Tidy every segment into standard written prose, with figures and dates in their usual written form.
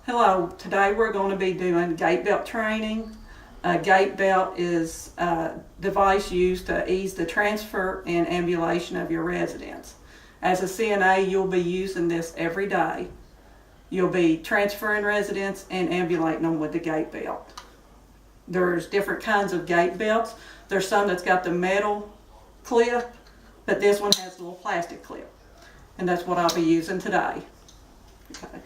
Hello, today we're going to be doing gait belt training. A gait belt is a device used to ease the transfer and ambulation of your residents. As a CNA, you'll be using this every day. You'll be transferring residents and ambulating them with the gait belt. There's different kinds of gait belts. There's some that's got the metal clip, but this one has a little plastic clip. And that's what I'll be using today. Okay.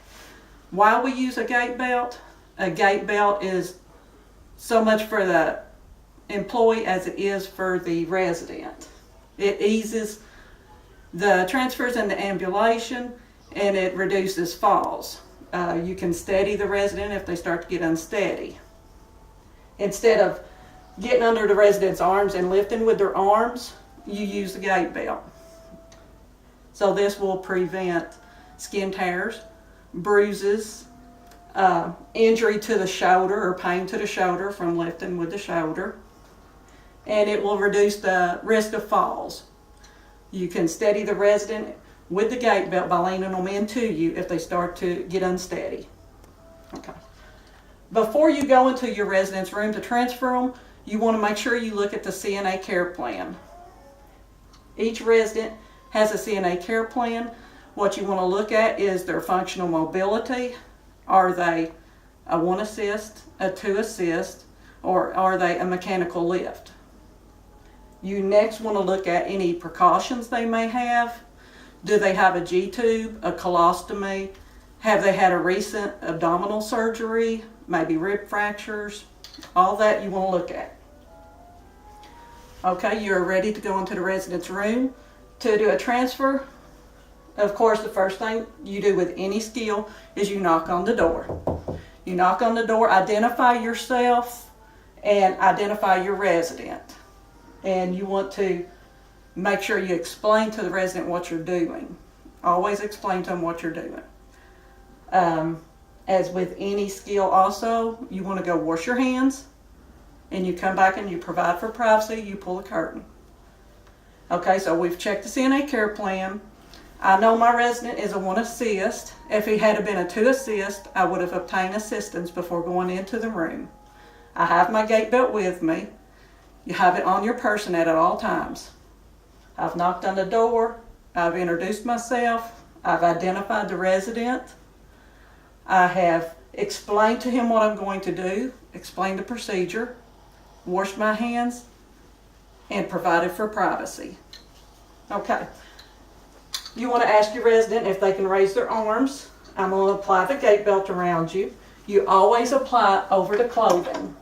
Why we use a gait belt? A gait belt is so much for the employee as it is for the resident. It eases the transfers and the ambulation, and it reduces falls. You can steady the resident if they start to get unsteady. Instead of getting under the resident's arms and lifting with their arms, you use the gait belt. So this will prevent skin tears, bruises, injury to the shoulder or pain to the shoulder from lifting with the shoulder, and it will reduce the risk of falls. You can steady the resident with the gait belt by leaning them into you if they start to get unsteady. Okay. Before you go into your resident's room to transfer them, you want to make sure you look at the CNA care plan. Each resident has a CNA care plan. What you want to look at is their functional mobility. Are they a 1 assist, a 2 assist, or are they a mechanical lift? You next want to look at any precautions they may have. Do they have a G-tube, a colostomy? Have they had a recent abdominal surgery, maybe rib fractures? All that you want to look at. Okay, you're ready to go into the resident's room to do a transfer. Of course, the first thing you do with any skill is you knock on the door. You knock on the door, identify yourself, and identify your resident. And you want to make sure you explain to the resident what you're doing. Always explain to them what you're doing. As with any skill also, you want to go wash your hands, and you come back and you provide for privacy, you pull the curtain. Okay, so we've checked the CNA care plan. I know my resident is a 1 assist. If he had been a 2 assist, I would have obtained assistance before going into the room. I have my gait belt with me. You have it on your person at all times. I've knocked on the door. I've introduced myself. I've identified the resident. I have explained to him what I'm going to do, explained the procedure, washed my hands, and provided for privacy. Okay. You want to ask your resident if they can raise their arms. I'm going to apply the gait belt around you. You always apply over the clothing.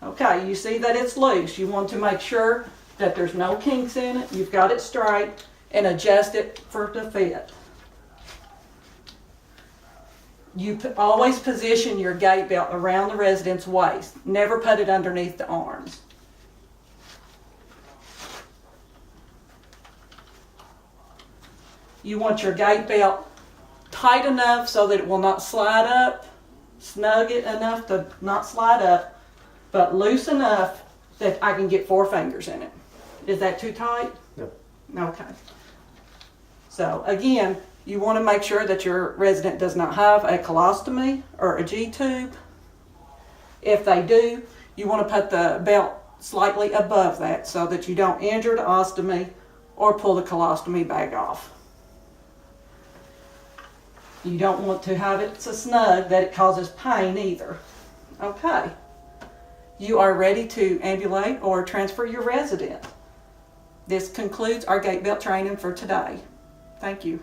Okay, you see that it's loose. You want to make sure that there's no kinks in it. You've got it straight and adjust it for the fit. You always position your gait belt around the resident's waist. Never put it underneath the arms. You want your gait belt tight enough so that it will not slide up, snug it enough to not slide up, but loose enough that I can get 4 fingers in it. Is that too tight? No. Okay. So again, you want to make sure that your resident does not have a colostomy or a G-tube. If they do, you want to put the belt slightly above that so that you don't injure the ostomy or pull the colostomy bag off. You don't want to have it so snug that it causes pain either. Okay. You are ready to ambulate or transfer your resident. This concludes our gait belt training for today. Thank you.